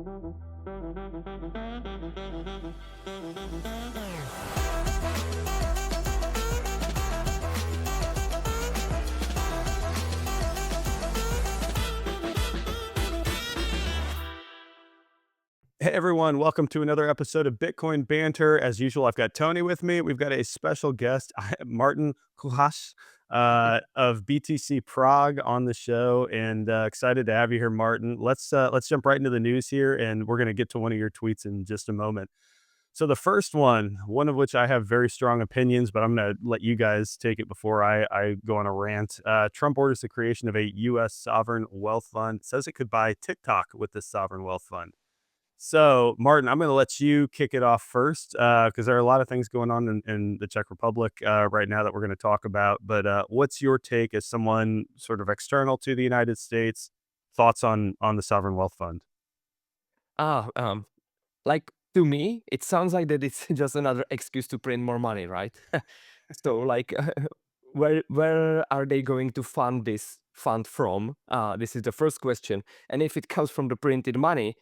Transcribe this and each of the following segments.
Hey everyone, welcome to another episode of Bitcoin Banter. As usual, I've got Tony with me. We've got a special guest, Martin Kuchař, of BTC Prague on the show, and excited to have you here, Martin. Let's jump right into the news here, and we're going to get to one of your tweets in just a moment. So the first one of which I have very strong opinions, but I'm going to let you guys take it before I go on a rant. Trump orders the creation of a U.S. sovereign wealth fund. Says it could buy TikTok with this sovereign wealth fund. So, Martin, I'm going to let you kick it off first because there are a lot of things going on in the Czech Republic right now that we're going to talk about. But what's your take as someone sort of external to the United States? Thoughts on the sovereign wealth fund? Ah, like to me, it sounds like that it's just another excuse to print more money, right? So, like, where are they going to fund this fund from? This is the first question. And if it comes from the printed money,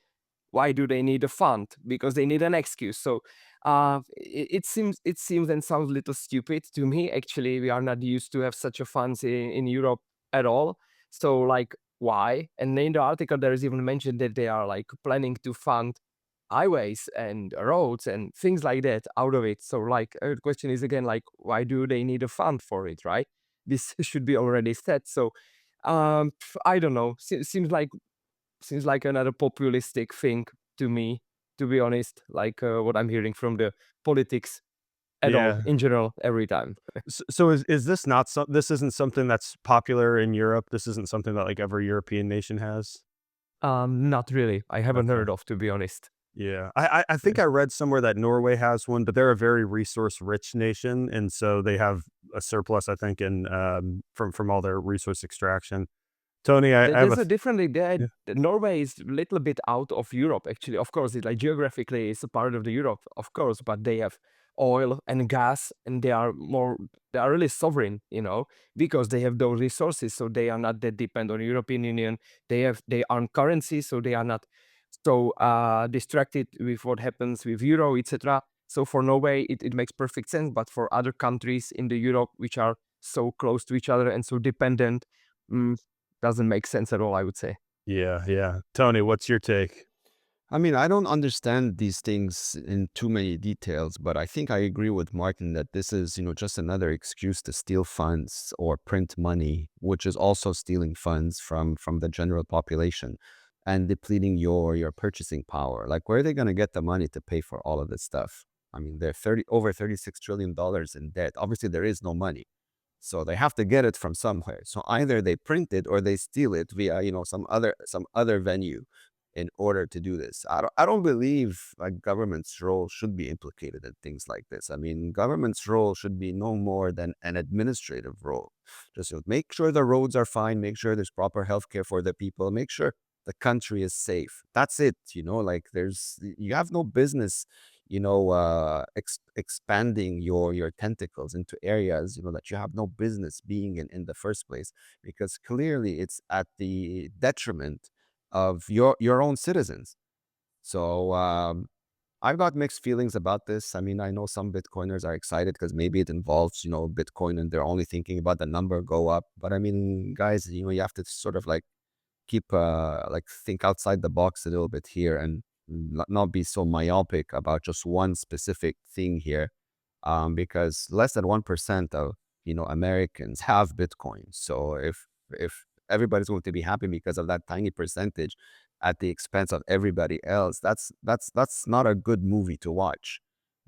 why do they need a fund? Because they need an excuse. So, it seems and sounds a little stupid to me. Actually, we are not used to have such a funds in Europe at all. So, like, why? And in the article, there is even mentioned that they are like planning to fund highways and roads and things like that out of it. So, like, the question is again, like, why do they need a fund for it, right? This should be already set. So, I don't know. Seems like another populistic thing to me, to be honest. Like what I'm hearing from the politics at all Yeah. in general every time. So is this not this isn't something that's popular in Europe? This isn't something that like every European nation has? Not really. I haven't Okay. heard of, to be honest. Yeah, I think I read somewhere that Norway has one, but they're a very resource rich nation, and so they have a surplus, I think, in from all their resource extraction. Tony, I have a There's a differently there. yeah. Norway is a little bit out of Europe, actually. Of course, it like geographically it's a part of the Europe, of course, but they have oil and gas, and they are really sovereign, because they have those resources, so they are not that dependent on European Union. They have their own currency, so they are not so distracted with what happens with euro, etc. So for Norway, it makes perfect sense, but for other countries in the Europe which are so close to each other and so dependent, mm, doesn't make sense at all, I would say. Yeah, yeah. Tony, what's your take? I mean, I don't understand these things in too many details, but I think I agree with Martin that this is, just another excuse to steal funds or print money, which is also stealing funds from the general population and depleting your purchasing power. Like, where are they going to get the money to pay for all of this stuff? I mean, they're over $36 trillion in debt. Obviously, there is no money. So they have to get it from somewhere. So either they print it or they steal it via, some other venue in order to do this. I don't believe like government's role should be implicated in things like this. I mean, government's role should be no more than an administrative role. Just make sure the roads are fine, make sure there's proper healthcare for the people, make sure the country is safe. That's it. Like you have no business, expanding your tentacles into areas, that you have no business being in the first place, because clearly it's at the detriment of your own citizens. So I've got mixed feelings about this. I mean, I know some Bitcoiners are excited because maybe it involves, Bitcoin and they're only thinking about the number go up. But I mean, guys, you have to sort of like keep like think outside the box a little bit here and not be so myopic about just one specific thing here. Because less than 1% of Americans have Bitcoin. So if everybody's going to be happy because of that tiny percentage at the expense of everybody else, that's not a good movie to watch,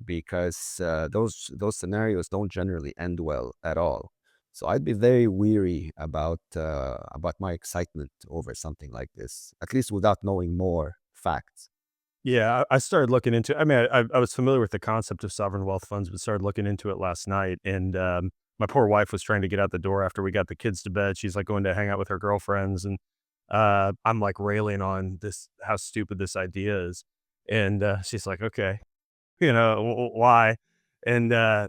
because those scenarios don't generally end well at all. So I'd be very weary about my excitement over something like this, at least without knowing more facts. Yeah, I started looking into. I mean, I was familiar with the concept of sovereign wealth funds, but started looking into it last night. And my poor wife was trying to get out the door after we got the kids to bed. She's like going to hang out with her girlfriends, and I'm like railing on this how stupid this idea is. And she's like, "Okay, why?" And I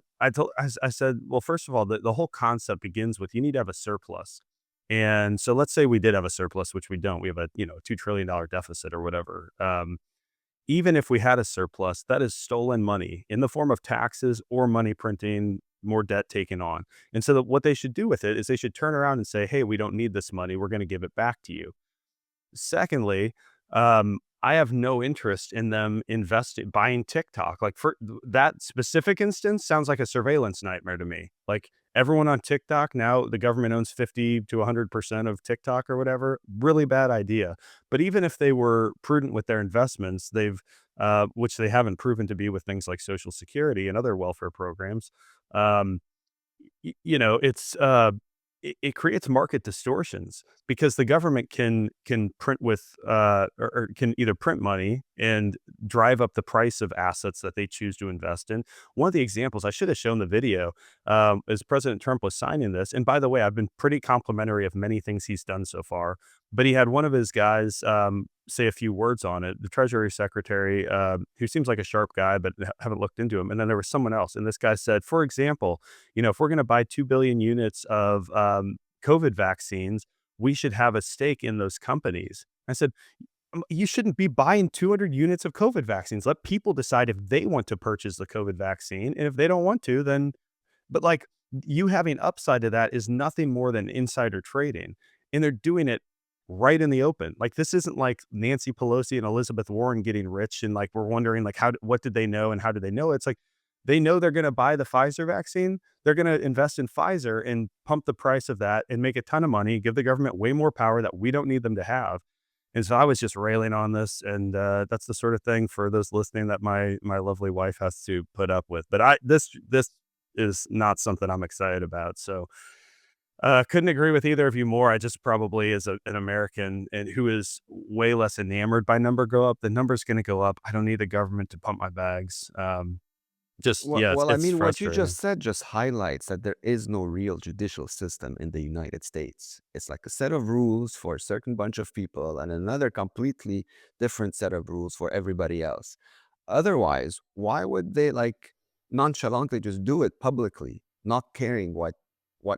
said, well, first of all, the whole concept begins with you need to have a surplus. And so let's say we did have a surplus, which we don't. We have a $2 trillion deficit or whatever. Even if we had a surplus, that is stolen money in the form of taxes or money printing, more debt taken on. And so what they should do with it is they should turn around and say, hey, we don't need this money. We're going to give it back to you. Secondly, I have no interest in them buying TikTok. Like for that specific instance, sounds like a surveillance nightmare to me. Like everyone on TikTok now, the government owns 50 to 100% of TikTok or whatever. Really bad idea. But even if they were prudent with their investments, which they haven't proven to be with things like Social Security and other welfare programs. Um, it creates market distortions because the government can print or can either print money and drive up the price of assets that they choose to invest in. One of the examples, I should have shown the video, as President Trump was signing this. And by the way, I've been pretty complimentary of many things he's done so far, but he had one of his guys say a few words on it. The Treasury Secretary, who seems like a sharp guy, but haven't looked into him. And then there was someone else, and this guy said, for example, if we're going to buy 2 billion units of COVID vaccines, we should have a stake in those companies. I said, you shouldn't be buying 200 units of COVID vaccines. Let people decide if they want to purchase the COVID vaccine. And if they don't want to, then, but like you having upside to that is nothing more than insider trading. And they're doing it right in the open. Like this isn't like Nancy Pelosi and Elizabeth Warren getting rich and like we're wondering like what did they know and how did they know? It's like they know they're going to buy the Pfizer vaccine. They're going to invest in Pfizer and pump the price of that and make a ton of money, give the government way more power that we don't need them to have. And so I was just railing on this, and that's the sort of thing for those listening that my lovely wife has to put up with. But this is not something I'm excited about. So couldn't agree with either of you more. I just probably as an American and who is way less enamored by number go up, the number's going to go up. I don't need the government to pump my bags. Well, Yeah, well, I it's mean, what you frustrating. just said just highlights that there is no real judicial system in the United States. It's like a set of rules for a certain bunch of people and another completely different set of rules for everybody else. Otherwise, why would they like nonchalantly just do it publicly, not caring what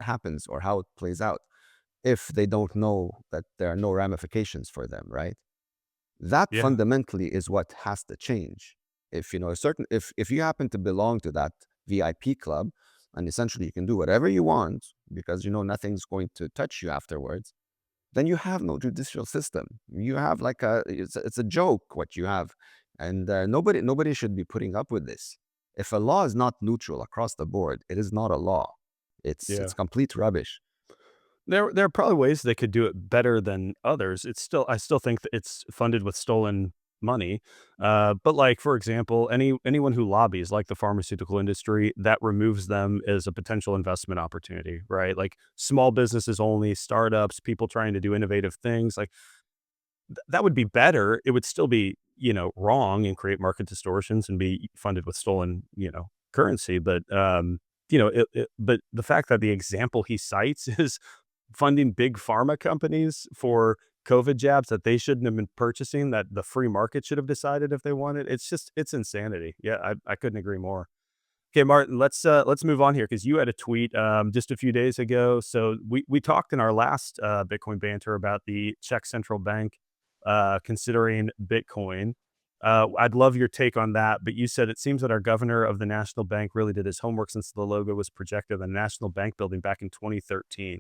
happens or how it plays out if they don't know that there are no ramifications for them, right? That Yeah, fundamentally is what has to change. If you know a certain if you happen to belong to that VIP club and essentially you can do whatever you want because you know nothing's going to touch you afterwards, then you have no judicial system. You have like it's a joke what you have, and nobody should be putting up with this. If a law is not neutral across the board, it is not a law. It's yeah. complete rubbish. There are probably ways they could do it better than others. I still think that it's funded with stolen money. But like for example, anyone who lobbies, like the pharmaceutical industry, that removes them as a potential investment opportunity, right? Like small businesses only, startups, people trying to do innovative things. Like that would be better. It would still be wrong and create market distortions and be funded with stolen currency. But but the fact that the example he cites is funding big pharma companies for COVID jabs that they shouldn't have been purchasing, that the free market should have decided if they wanted. It's insanity. Yeah, I couldn't agree more. Okay, Martin, let's move on here because you had a tweet just a few days ago. So we talked in our last Bitcoin banter about the Czech central bank considering Bitcoin. I'd love your take on that, but you said it seems that our governor of the national bank really did his homework since the logo was projected in the National Bank building back in 2013.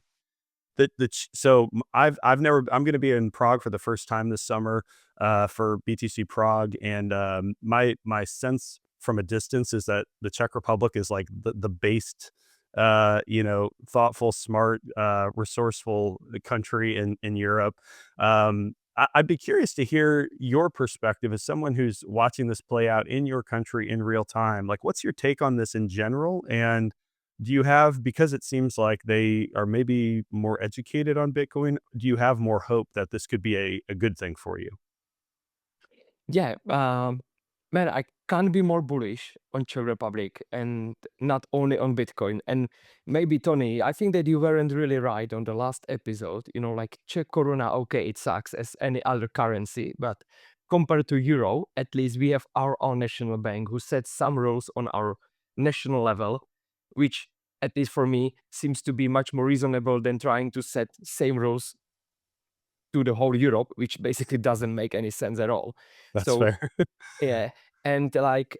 I've never I'm going to be in Prague for the first time this summer for BTC Prague, and my sense from a distance is that the Czech Republic is like the based, thoughtful, smart, resourceful country in Europe. I'd be curious to hear your perspective as someone who's watching this play out in your country in real time. Like, what's your take on this in general? And do you have, because it seems like they are maybe more educated on Bitcoin, do you have more hope that this could be a good thing for you? Yeah, man, I can't be more bullish on Czech Republic and not only on Bitcoin. And maybe Tony, I think that you weren't really right on the last episode. Like Czech koruna, okay, it sucks as any other currency, but compared to euro, at least we have our own national bank who sets some rules on our national level, which at least for me, seems to be much more reasonable than trying to set same rules to the whole Europe, which basically doesn't make any sense at all. That's So fair. yeah, and like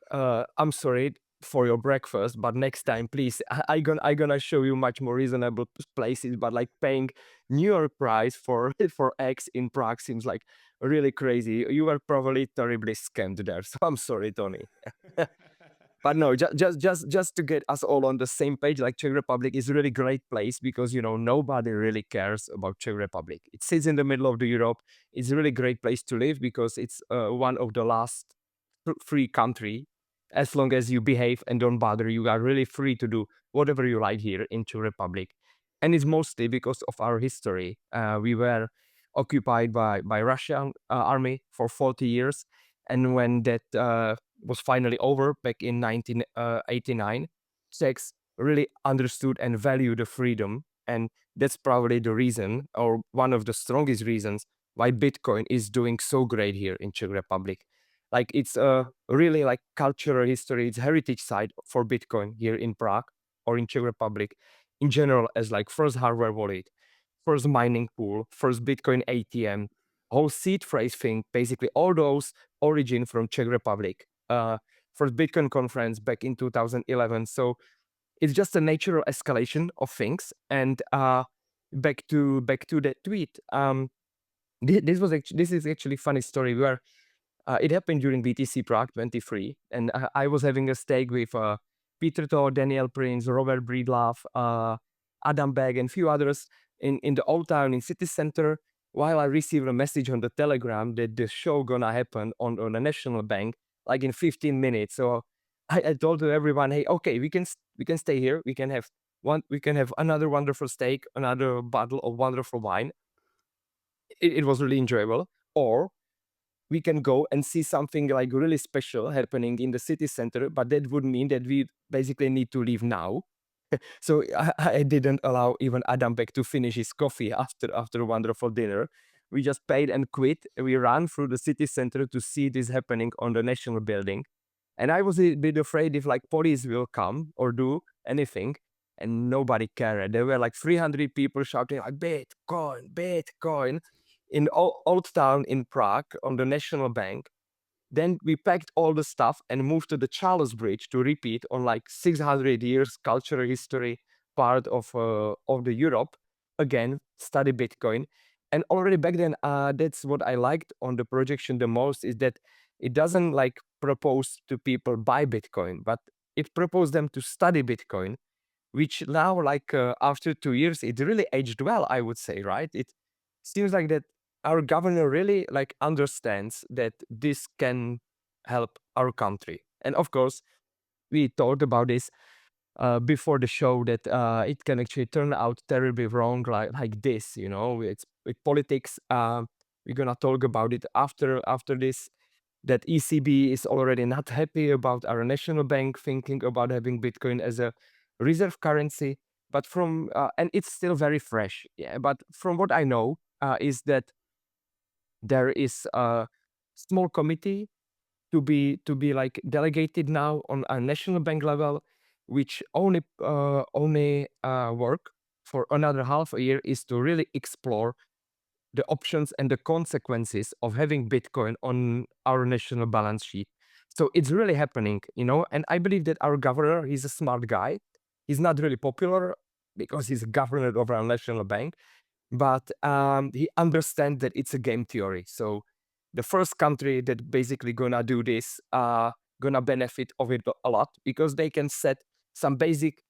I'm sorry for your breakfast, but next time, please, I gonna show you much more reasonable places. But like paying New York price for for eggs in Prague seems like really crazy. You were probably terribly scammed there, so I'm sorry, Tony. But no, just to get us all on the same page, like Czech Republic is a really great place because, you know, nobody really cares about Czech Republic. It sits in the middle of the Europe. It's a really great place to live because it's one of the last free country. As long as you behave and don't bother, you are really free to do whatever you like here in Czech Republic. And it's mostly because of our history. We were occupied by Russian army for 40 years. And when that was finally over back in 1989, Czechs really understood and valued the freedom. And that's probably the reason, or one of the strongest reasons, why Bitcoin is doing so great here in Czech Republic. Like it's a really like cultural history, it's heritage site for Bitcoin here in Prague or in Czech Republic in general, as like first hardware wallet, first mining pool, first Bitcoin ATM, whole seed phrase thing, basically all those origin from Czech Republic. First Bitcoin conference back in 2011. So it's just a natural escalation of things. And back to that tweet. This is actually funny story where it happened during BTC Prague 23, and I was having a steak with Peter Toh, Daniel Prince, Robert Breedlove, Adam Beck, and a few others in the old town in city center. While I received a message on the Telegram that the show gonna happen on the National Bank like in 15 minutes. So I told to everyone, hey, okay, we can stay here. We can have another wonderful steak, another bottle of wonderful wine. It was really enjoyable. Or we can go and see something like really special happening in the city center, but that would mean that we basically need to leave now. So I didn't allow even Adam Beck to finish his coffee after a wonderful dinner. We just paid and quit. We ran through the city center to see this happening on the national building. And I was a bit afraid if like police will come or do anything, and nobody cared. There were like 300 people shouting like Bitcoin, Bitcoin in old town in Prague on the National Bank. Then we packed all the stuff and moved to the Charles Bridge to repeat on like 600 years cultural history part of the Europe. Again, study Bitcoin. And already back then, that's what I liked on the projection the most, is that it doesn't like propose to people buy Bitcoin, but it proposed them to study Bitcoin, which now like after 2 years, it really aged well, I would say, right? It seems like that our governor really like understands that this can help our country. And of course, we talked about this before the show, that it can actually turn out terribly wrong, like this. You know, it's with politics. We're gonna talk about it after this. That ECB is already not happy about our national bank thinking about having Bitcoin as a reserve currency. But from and it's still very fresh. Yeah, but from what I know is that there is a small committee to be like delegated now on a national bank level, which only work for another half a year, is to really explore the options and the consequences of having Bitcoin on our national balance sheet. So it's really happening, you know, and I believe that our governor, he's a smart guy. He's not really popular because he's a governor of our national bank, but he understands that it's a game theory. So the first country that basically gonna do this gonna benefit of it a lot, because they can set some basic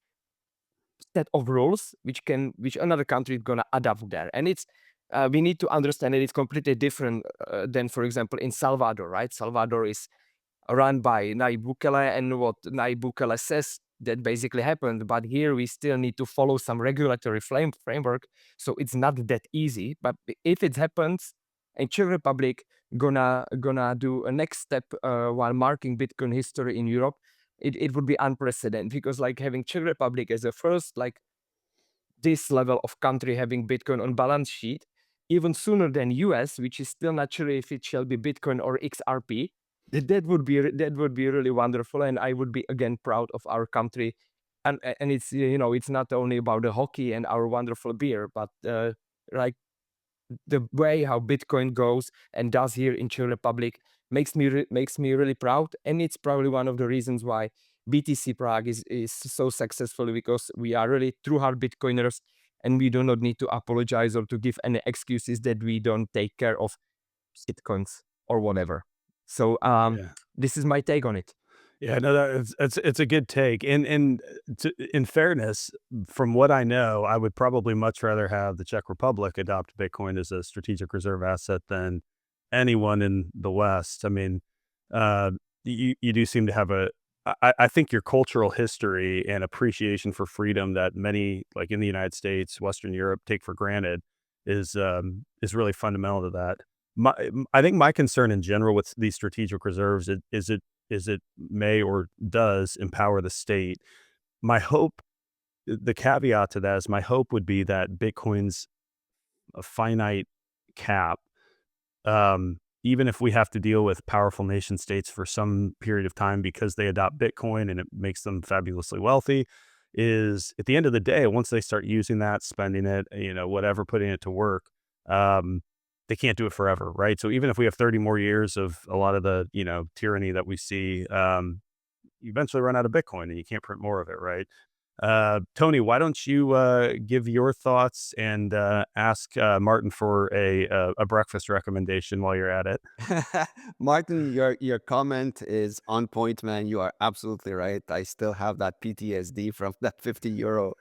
set of rules which another country is gonna adapt there. And it's we need to understand that it's completely different than, for example, in Salvador, right? Salvador is run by Nayib Bukele, and what Nayib Bukele says, that basically happened. But here we still need to follow some regulatory framework, so it's not that easy. But if it happens, and Czech Republic gonna do a next step while marking Bitcoin history in Europe, it would be unprecedented, because like having Czech Republic as a first like this level of country having Bitcoin on balance sheet, even sooner than US, which is still not sure if it shall be Bitcoin or XRP, that would be really wonderful. And I would be again proud of our country and it's, you know, it's not only about the hockey and our wonderful beer, but like the way how Bitcoin goes and does here in Czech Republic makes me really proud, and it's probably one of the reasons why BTC Prague is so successful, because we are really true hard Bitcoiners, and we do not need to apologize or to give any excuses that we don't take care of Bitcoins or whatever. So Yeah. this is my take on it. Yeah, no, it's a good take. And in fairness, from what I know, I would probably much rather have the Czech Republic adopt Bitcoin as a strategic reserve asset than anyone in the West. I mean, uh, you do seem to have I think your cultural history and appreciation for freedom that many, like in the United States, Western Europe, take for granted is really fundamental to that. I think my concern in general with these strategic reserves is it may or does empower the state. My hope, the caveat to that is my hope would be that Bitcoin's a finite cap, even if we have to deal with powerful nation states for some period of time because they adopt Bitcoin and it makes them fabulously wealthy, is at the end of the day, once they start using that, spending it, whatever, putting it to work, um, they can't do it forever, right? So even if we have 30 more years of a lot of the, tyranny that we see, you eventually run out of Bitcoin and you can't print more of it, right? Tony, why don't you give your thoughts and ask Martin for a breakfast recommendation while you're at it? Martin, your comment is on point, man. You are absolutely right. I still have that PTSD from that 50 euro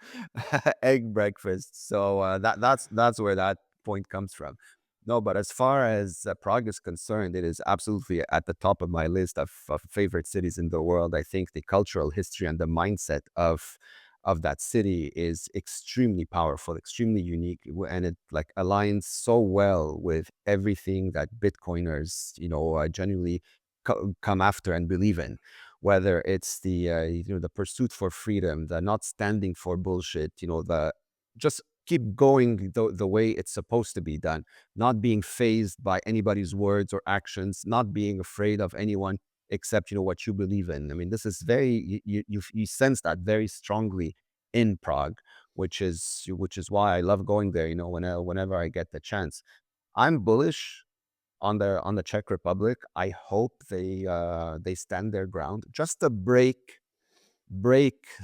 egg breakfast. So that's where that point comes from. No, but as far as Prague is concerned, it is absolutely at the top of my list of favorite cities in the world. I think the cultural history and the mindset of that city is extremely powerful, extremely unique, and it like aligns so well with everything that Bitcoiners, genuinely come after and believe in. Whether it's the pursuit for freedom, the not standing for bullshit, the just keep going the way it's supposed to be done, not being phased by anybody's words or actions, not being afraid of anyone except what you believe in. I mean, this is very you sense that very strongly in Prague, which is why I love going there. Whenever I get the chance, I'm bullish on the Czech Republic. I hope they stand their ground just to break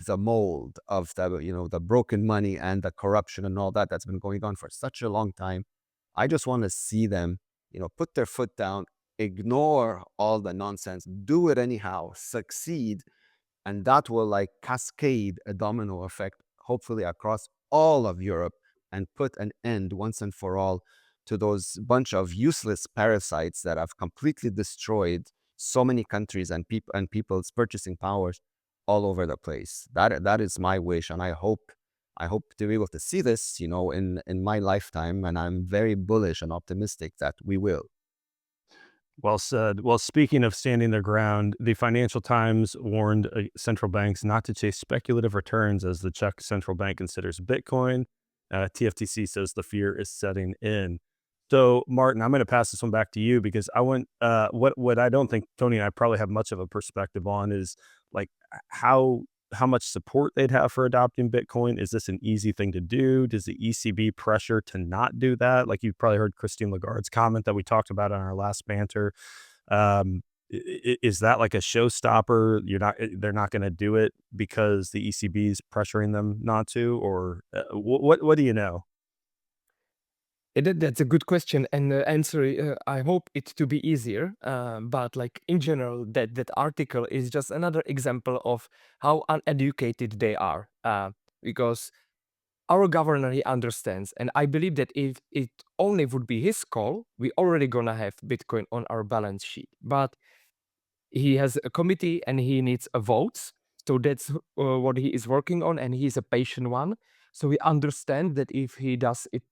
the mold of the broken money and the corruption and all that's been going on for such a long time. I just want to see them, put their foot down, ignore all the nonsense, do it anyhow, succeed, and that will like cascade a domino effect, hopefully across all of Europe, and put an end once and for all to those bunch of useless parasites that have completely destroyed so many countries and people's purchasing powers all over the place. That is my wish, and I hope to be able to see this, in my lifetime, and I'm very bullish and optimistic that we will. Well said. Well, speaking of standing their ground, the Financial Times warned central banks not to chase speculative returns as the Czech central bank considers Bitcoin. TFTC says the fear is setting in. So, Martin, I'm going to pass this one back to you because I want what I don't think Tony and I probably have much of a perspective on is like how much support they'd have for adopting Bitcoin. Is this an easy thing to do? Does the ECB pressure to not do that? Like you probably heard Christine Lagarde's comment that we talked about on our last banter. Is that like a showstopper? They're not going to do it because the ECB is pressuring them not to, or what do you know? That's a good question, and the answer, I hope it to be easier. But like in general, that article is just another example of how uneducated they are. Because our governor, he understands, and I believe that if it only would be his call, we already gonna have Bitcoin on our balance sheet. But he has a committee and he needs a votes. So that's what he is working on, and he's a patient one. So we understand that if he does it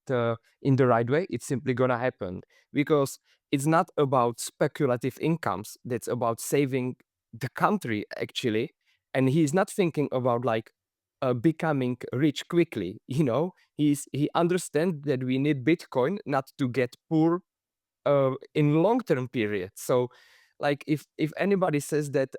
in the right way, it's simply gonna happen, because it's not about speculative incomes. That's about saving the country actually, and he's not thinking about like becoming rich quickly. He understands that we need Bitcoin not to get poor in long term period. So Like if anybody says that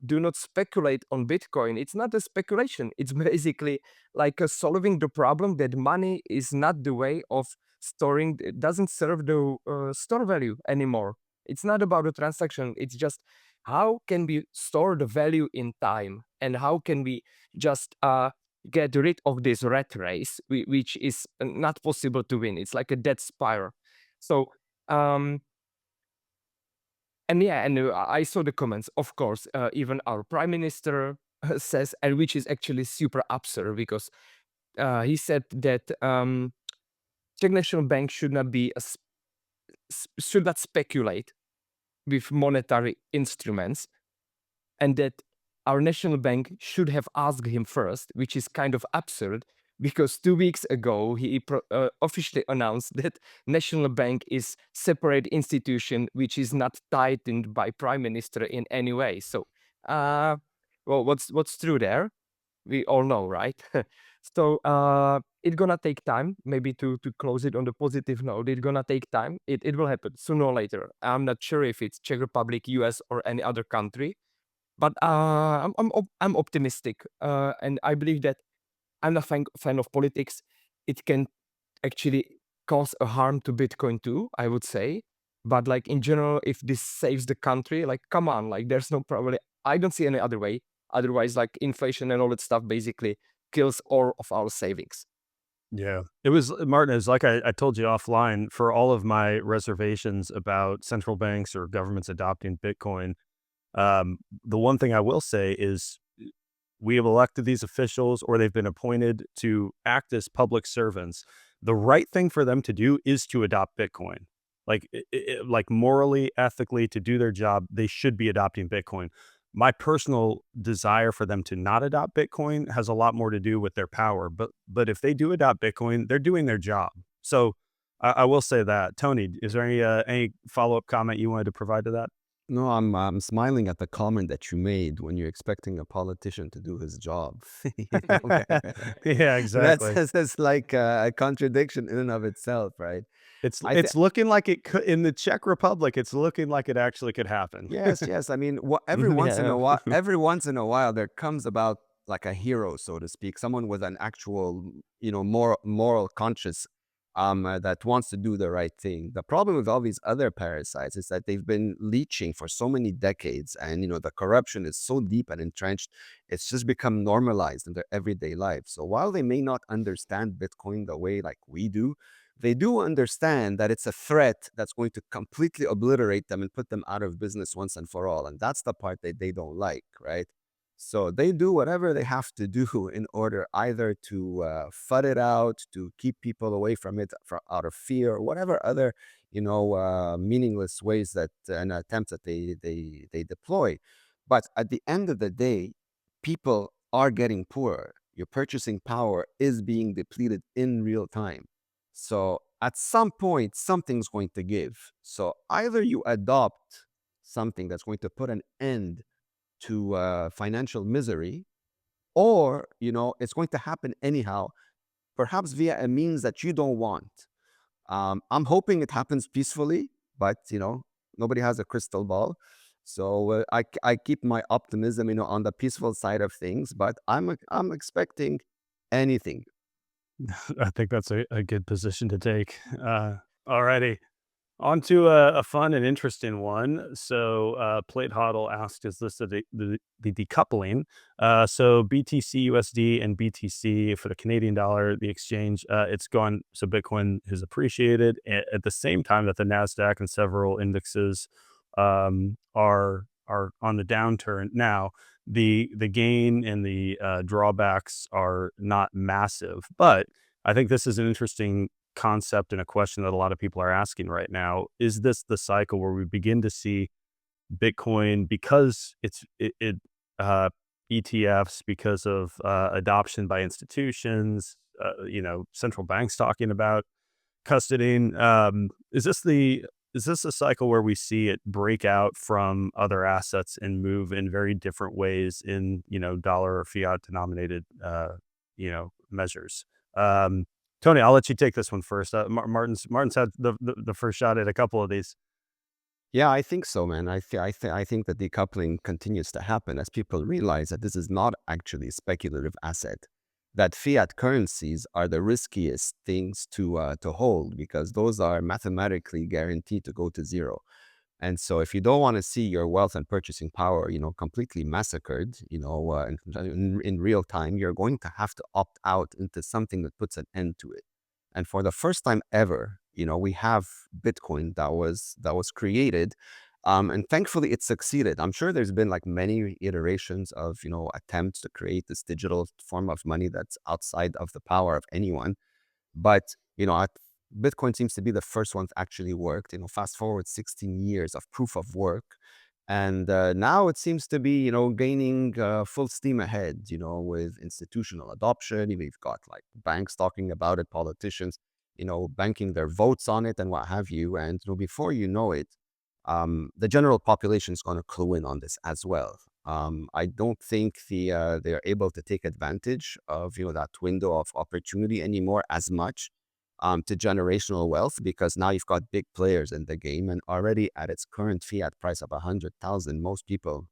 do not speculate on Bitcoin, it's not a speculation. It's basically like solving the problem that money is not the way of storing. It doesn't serve the store value anymore. It's not about the transaction. It's just how can we store the value in time, and how can we just get rid of this rat race, which is not possible to win. It's like a dead spiral. So and yeah, and I saw the comments. Of course, even our prime minister says, and which is actually super absurd, because he said that Czech National Bank should not be should not speculate with monetary instruments, and that our national bank should have asked him first, which is kind of absurd, because 2 weeks ago he officially announced that national bank is separate institution which is not tightened by prime minister in any way. So well, what's true there, we all know, right? So it's gonna take time, maybe to close it on the positive note. It's gonna take time. It will happen sooner or later. I'm not sure if it's Czech Republic, US, or any other country, but I'm optimistic, and I believe that I'm a fan of politics. It can actually cause a harm to Bitcoin too, I would say. But like in general, if this saves the country, like come on, like there's no probably. I don't see any other way. Otherwise, like inflation and all that stuff basically kills all of our savings. Yeah. It was Martin, it's like I told you offline, for all of my reservations about central banks or governments adopting Bitcoin, the one thing I will say is we have elected these officials or they've been appointed to act as public servants. The right thing for them to do is to adopt Bitcoin. Like morally, ethically, to do their job, they should be adopting Bitcoin. My personal desire for them to not adopt Bitcoin has a lot more to do with their power. But if they do adopt Bitcoin, they're doing their job. So I will say that. Tony, is there any follow up comment you wanted to provide to that? No, I'm smiling at the comment that you made when you're expecting a politician to do his job. You know? Yeah, That's exactly. that's like a contradiction in and of itself, right? It's I think it's looking like it could in the Czech Republic. It's looking like it actually could happen. yes, yes. I mean, Yeah. every once in a while, there comes about like a hero, so to speak, someone with an actual, moral conscience, that wants to do the right thing. The problem with all these other parasites is that they've been leeching for so many decades, and the corruption is so deep and entrenched, it's just become normalized in their everyday life. So while they may not understand Bitcoin the way like we do, they do understand that it's a threat that's going to completely obliterate them and put them out of business once and for all. And that's the part that they don't like, right? So they do whatever they have to do in order either to FUD it out, to keep people away from it out of fear, or whatever other, meaningless ways that and attempts that they deploy. But at the end of the day, people are getting poorer. Your purchasing power is being depleted in real time. So at some point, something's going to give. So either you adopt something that's going to put an end to financial misery, or it's going to happen anyhow, perhaps via a means that you don't want. I'm hoping it happens peacefully, but nobody has a crystal ball. So I keep my optimism, on the peaceful side of things, but I'm expecting anything. I think that's a good position to take. Alrighty. On to a fun and interesting one. So, Plate Hodl asked, "Is this the decoupling?" So BTC USD and BTC for the Canadian dollar, the exchange, it's gone. So Bitcoin has appreciated at the same time that the Nasdaq and several indexes are on the downturn. Now, the gain and the drawbacks are not massive, but I think this is an interesting concept and a question that a lot of people are asking right now. Is this the cycle where we begin to see Bitcoin, because uh, ETFs, because of adoption by institutions, central banks talking about custodying? Is this a cycle where we see it break out from other assets and move in very different ways in dollar or fiat denominated measures? Um, Tony, I'll let you take this one first. Martin's had the first shot at a couple of these. Yeah, I think so, man. I think that decoupling continues to happen as people realize that this is not actually a speculative asset. That fiat currencies are the riskiest things to hold because those are mathematically guaranteed to go to zero. And so, if you don't want to see your wealth and purchasing power, completely massacred, in real time, you're going to have to opt out into something that puts an end to it. And for the first time ever, we have Bitcoin that was created, and thankfully it succeeded. I'm sure there's been like many iterations of attempts to create this digital form of money that's outside of the power of anyone. But, Bitcoin seems to be the first one that actually worked. Fast forward 16 years of proof of work. And now it seems to be, gaining full steam ahead, with institutional adoption. You've got like banks talking about it, politicians, banking their votes on it and what have you. And before you know it, the general population is going to clue in on this as well. I don't think they're able to take advantage of that window of opportunity anymore as much, to generational wealth, because now you've got big players in the game, and already at its current fiat price of 100,000, most people,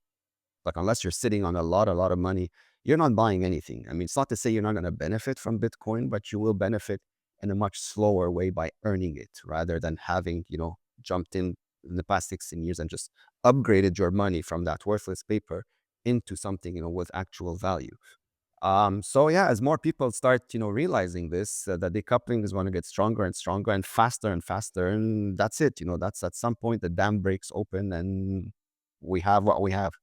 like, unless you're sitting on a lot of money, you're not buying anything. I mean, it's not to say you're not going to benefit from Bitcoin, but you will benefit in a much slower way by earning it rather than having, jumped in the past 16 years and just upgraded your money from that worthless paper into something, with actual value. So yeah, as more people start, realizing this, that decoupling is going to get stronger and stronger and faster, and that's it. That's at some point the dam breaks open and we have what we have.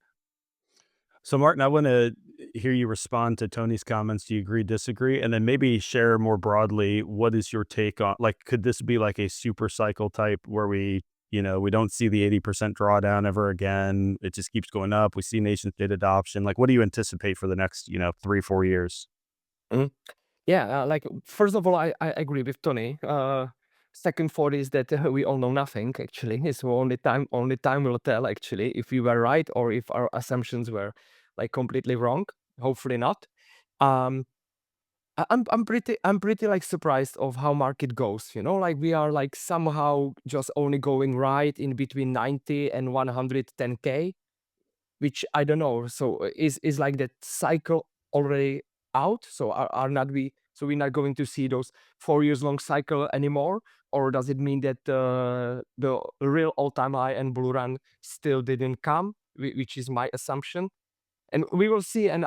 So, Martin, I want to hear you respond to Tony's comments. Do you agree, disagree? And then maybe share more broadly, what is your take on, like, could this be like a super cycle type where we don't see the 80% drawdown ever again? It just keeps going up. We see nation state adoption. Like, what do you anticipate for the next, 3, 4 years? Mhm. Yeah, like first of all, I agree with Tony. Second thought is that we all know nothing actually. So only time will tell actually if we were right or if our assumptions were like completely wrong. Hopefully not. Um, I'm pretty like surprised of how market goes. Like we are like somehow just only going right in between 90 and 110K, which I don't know. So is like that cycle already out? So are not we? So we're not going to see those 4 years long cycle anymore, or does it mean that the real all time high and bull run still didn't come, which is my assumption, and we will see. And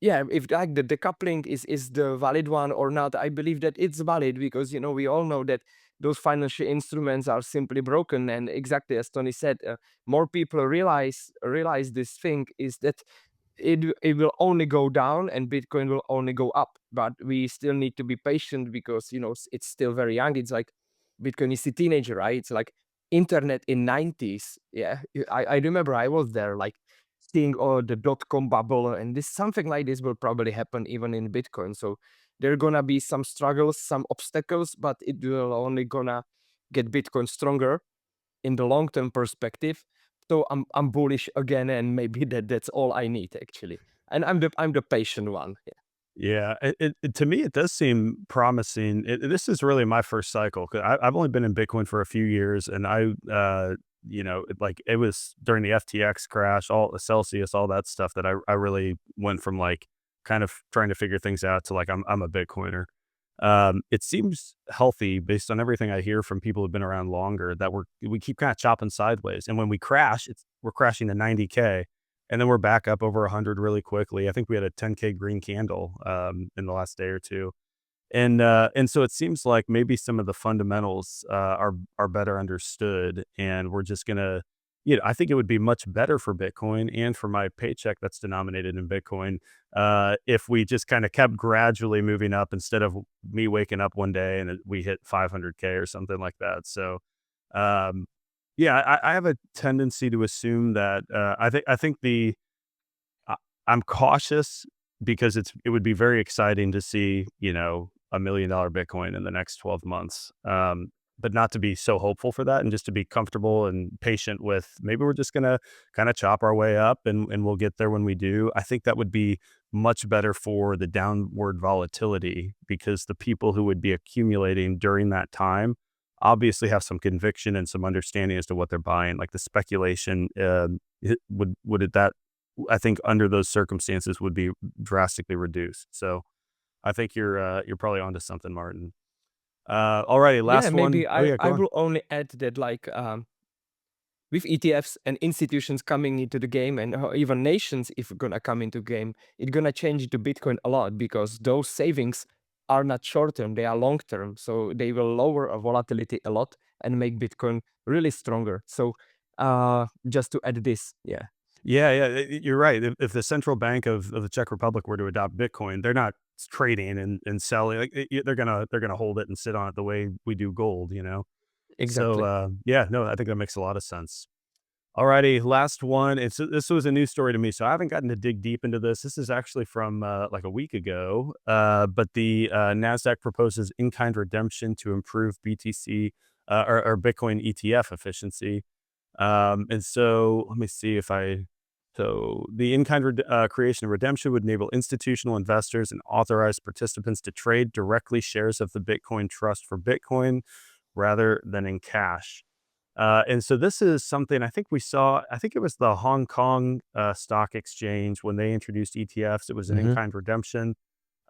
yeah, if like the decoupling is the valid one or not, I believe that it's valid because we all know that those financial instruments are simply broken, and exactly as Tony said, more people realize this thing is that it will only go down and Bitcoin will only go up. But we still need to be patient because it's still very young. It's like Bitcoin is a teenager, right? It's like internet in 90s. Yeah, I remember I was there, like seeing the dot-com bubble, and this something like this will probably happen even in Bitcoin. So there are gonna be some struggles, some obstacles, but it will only gonna get Bitcoin stronger in the long-term perspective. So I'm bullish again, and maybe that's all I need actually. And I'm the patient one. Yeah, to me, it does seem promising. This is really my first cycle because I've only been in Bitcoin for a few years, and like it was during the FTX crash, all the Celsius, all that stuff that I really went from like kind of trying to figure things out to like I'm a Bitcoiner. It seems healthy based on everything I hear from people who've been around longer that we keep kind of chopping sideways, and when we crash, we're crashing to 90K, and then we're back up over 100 really quickly. I think we had a 10K green candle in the last day or two, and so it seems like maybe some of the fundamentals are better understood, and we're just gonna, I think it would be much better for Bitcoin and for my paycheck that's denominated in Bitcoin, if we just kind of kept gradually moving up instead of me waking up one day and we hit 500K or something like that. So, um, yeah, I have a tendency to assume that I think I- I'm cautious because it would be very exciting to see, $1 million Bitcoin in the next 12 months. But not to be so hopeful for that and just to be comfortable and patient with maybe we're just gonna kind of chop our way up and we'll get there when we do. I think that would be much better for the downward volatility because the people who would be accumulating during that time, obviously have some conviction and some understanding as to what they're buying. Like the speculation that I think under those circumstances would be drastically reduced. So I think you're probably onto something, Martin. Alrighty, Yeah, last one. maybe Oh I yeah, I go on. will only add that like with ETFs and institutions coming into the game, and even nations if gonna come into game, it's gonna change to Bitcoin a lot, because those savings are not short term, they are long term. So they will lower volatility a lot and make Bitcoin really stronger. So just to add this, yeah. Yeah, you're right. If the central bank of the Czech Republic were to adopt Bitcoin, they're not trading and selling. Like they're gonna hold it and sit on it the way we do gold. So Exactly. yeah, no, I think that makes a lot of sense. Alrighty, last one. This was a new story to me, so I haven't gotten to dig deep into this. This is actually from like a week ago. But the Nasdaq proposes in-kind redemption to improve BTC or Bitcoin ETF efficiency. And so let me see if I. So the in-kind creation and redemption would enable institutional investors and authorized participants to trade directly shares of the Bitcoin Trust for Bitcoin rather than in cash. And so this is something I think we saw. I think it was the Hong Kong Stock Exchange when they introduced ETFs. It was an Mhm. in-kind redemption.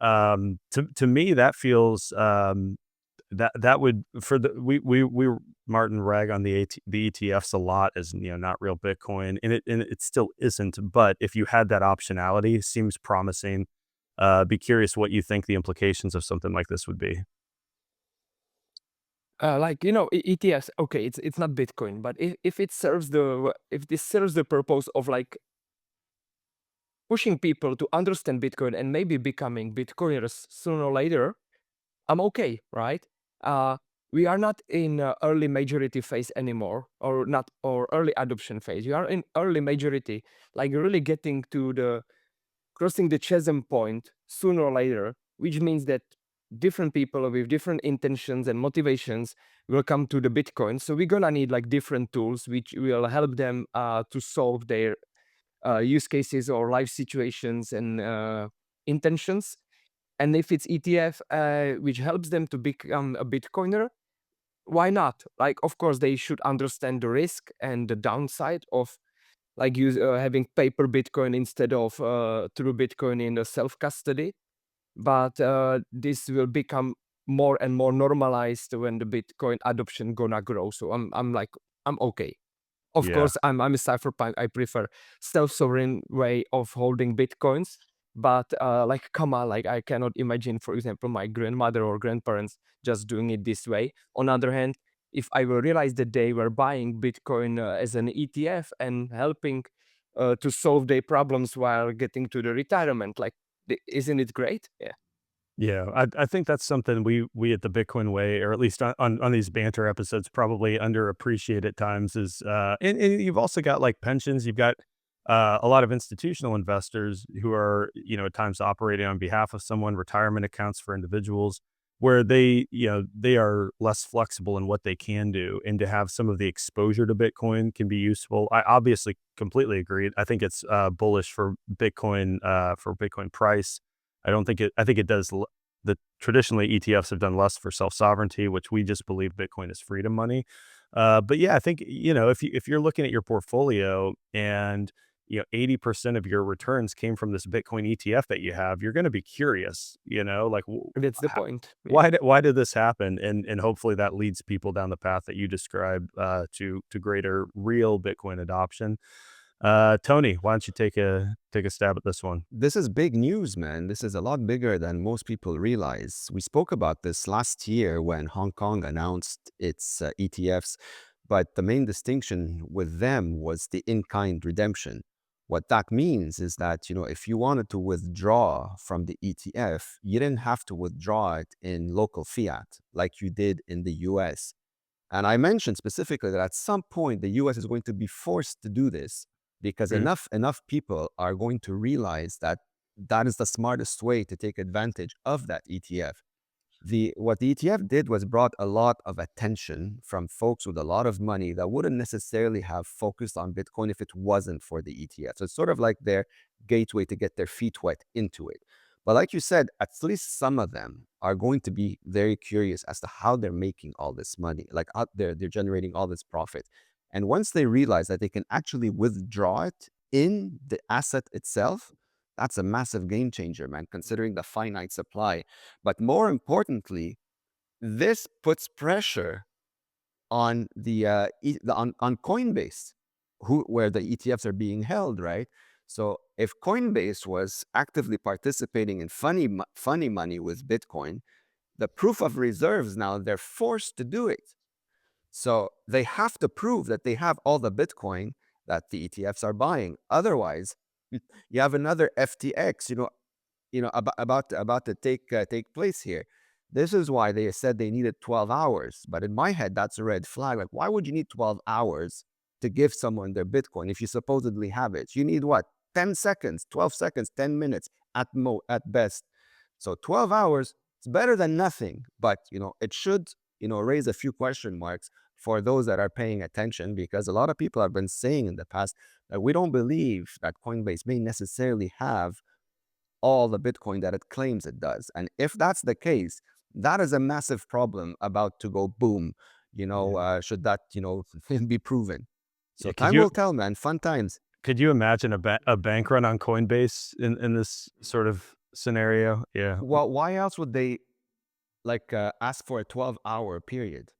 To me, that feels that would for the we Martin rag on the ETFs a lot as not real Bitcoin, and it still isn't. But if you had that optionality, it seems promising. Be curious what you think the implications of something like this would be. Like ETFs, okay, it's not Bitcoin, but if it serves if this serves the purpose of like pushing people to understand Bitcoin and maybe becoming Bitcoiners sooner or later, I'm okay, right? Uh, we are not in early majority phase anymore, or not, or early adoption phase. We are in early majority, like really getting to the crossing the chasm point sooner or later, which means that different people with different intentions and motivations will come to the Bitcoin. So we're gonna need like different tools which will help them to solve their use cases or life situations and intentions. And if it's ETF, which helps them to become a Bitcoiner, why not? Like, of course, they should understand the risk and the downside of like having paper Bitcoin instead of true Bitcoin in the self custody. But this will become more and more normalized when the Bitcoin adoption gonna grow. So I'm like I'm okay. Of Yeah, course, I'm a cypherpunk. I prefer self-sovereign way of holding bitcoins. But like, come on, like I cannot imagine, for example, my grandmother or grandparents just doing it this way. On the other hand, if I will realize that they were buying Bitcoin as an ETF and helping to solve their problems while getting to the retirement, like, isn't it great? Yeah. yeah. I think that's something we at the Bitcoin Way, or at least on these banter episodes, probably underappreciate at times. Is and you've also got like pensions. You've got a lot of institutional investors who are at times operating on behalf of someone. Retirement accounts for individuals where they are less flexible in what they can do, and to have some of the exposure to Bitcoin can be useful. I obviously completely agree. I think it's bullish for Bitcoin price. I think it does. The traditionally ETFs have done less for self sovereignty, which we just believe Bitcoin is freedom money. But yeah, I think if you're looking at your portfolio and 80% of your returns came from this Bitcoin ETF that you have, you're going to be curious. Like That's the point. Yeah. why did this happen? And hopefully that leads people down the path that you described to greater real Bitcoin adoption. Tony, why don't you take a stab at this one? This is big news, man. This is a lot bigger than most people realize. We spoke about this last year when Hong Kong announced its ETFs, but the main distinction with them was the in-kind redemption. What that means is that, if you wanted to withdraw from the ETF, you didn't have to withdraw it in local fiat like you did in the US. And I mentioned specifically that at some point the US is going to be forced to do this because Mhm. enough people are going to realize that that is the smartest way to take advantage of that ETF. What the ETF did was brought a lot of attention from folks with a lot of money that wouldn't necessarily have focused on Bitcoin if it wasn't for the ETF. So it's sort of like their gateway to get their feet wet into it. But like you said, at least some of them are going to be very curious as to how they're making all this money, like out there, they're generating all this profit. And once they realize that they can actually withdraw it in the asset itself, that's a massive game changer, man, considering the finite supply. But more importantly, this puts pressure on on Coinbase, where the ETFs are being held, right? So if Coinbase was actively participating in funny money with Bitcoin, the proof of reserves now, they're forced to do it. So they have to prove that they have all the Bitcoin that the ETFs are buying. Otherwise, you have another FTX, about to take place here. This is why they said they needed 12 hours. But in my head, that's a red flag. Like, why would you need 12 hours to give someone their Bitcoin if you supposedly have it? You need what? 10 seconds, 12 seconds, 10 minutes at best. So 12 hours, it's better than nothing. But, it should, raise a few question marks for those that are paying attention, because a lot of people have been saying in the past that we don't believe that Coinbase may necessarily have all the Bitcoin that it claims it does. And if that's the case, that is a massive problem about to go boom, should that, be proven. So Yeah, time will tell, man. Fun times. could you imagine a bank run on Coinbase in this sort of scenario? Yeah. Well, why else would they ask for a 12-hour period?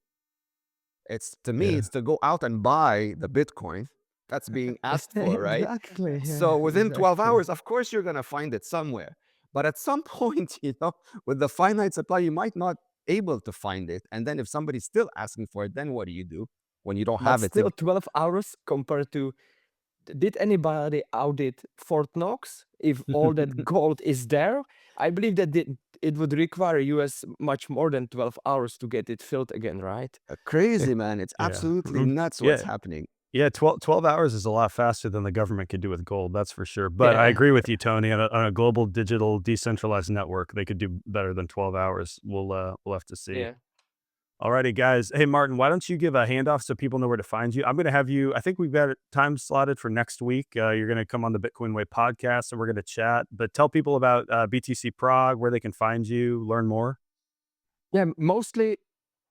To me, Yeah. it's to go out and buy the Bitcoin that's being asked for, right? Exactly. So within 12 exactly. hours, of course, you're going to find it somewhere. But at some point, with the finite supply, you might not able to find it. And then if somebody's still asking for it, then what do when you don't But have it? still, 12 hours compared to. Did anybody audit Fort Knox if all that gold is there? I believe that it would require US much more than 12 hours to get it filled again, right? Crazy, man. It's Yeah. absolutely nuts what's Yeah. happening. Yeah, 12 hours is a lot faster than the government could do with gold, that's for sure. But I Yeah. agree with you, Tony. On a global, digital, decentralized network, they could do better than 12 hours. We'll have to see. Yeah. Alrighty, guys. Hey, Martin, why don't you give a handoff so people know where to find you? I'm going to have you, I think we've got it time slotted for next week. You're going to come on the Bitcoin Way podcast and we're going to chat. But tell people about BTC Prague, where they can find you, learn more. Yeah, mostly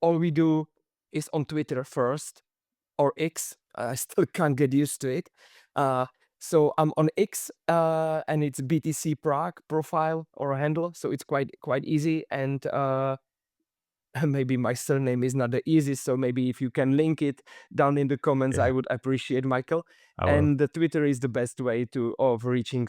all we do is on Twitter first, or X. I still can't get used to it. So I'm on X, and it's BTC Prague profile or handle. So it's quite easy. And maybe my surname is not the easiest. So maybe if you can link it down in the comments, Yeah. I would appreciate, Michael. I will. And the Twitter is the best way of reaching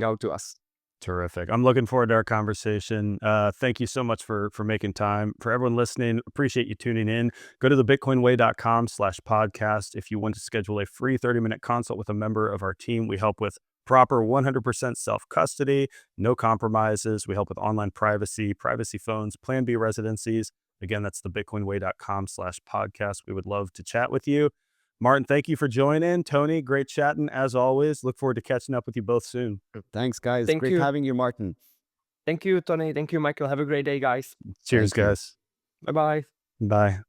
out to us. Terrific. I'm looking forward to our conversation. Thank you so much for making time. For everyone listening, appreciate you tuning in. Go to thebitcoinway.com/podcast if you want to schedule a free 30-minute consult with a member of our team. We help with proper 100% self-custody, no compromises. We help with online privacy phones, Plan B residencies. Again, that's thebitcoinway.com/podcast. We would love to chat with you. Martin, thank you for joining. Tony, great chatting as always. Look forward to catching up with you both soon. Thanks, guys. Thank Great you. having you, Martin. Thank you, Tony. Thank you, Michael. Have a great day, guys. Cheers, Thank you. guys. Bye-bye. Bye.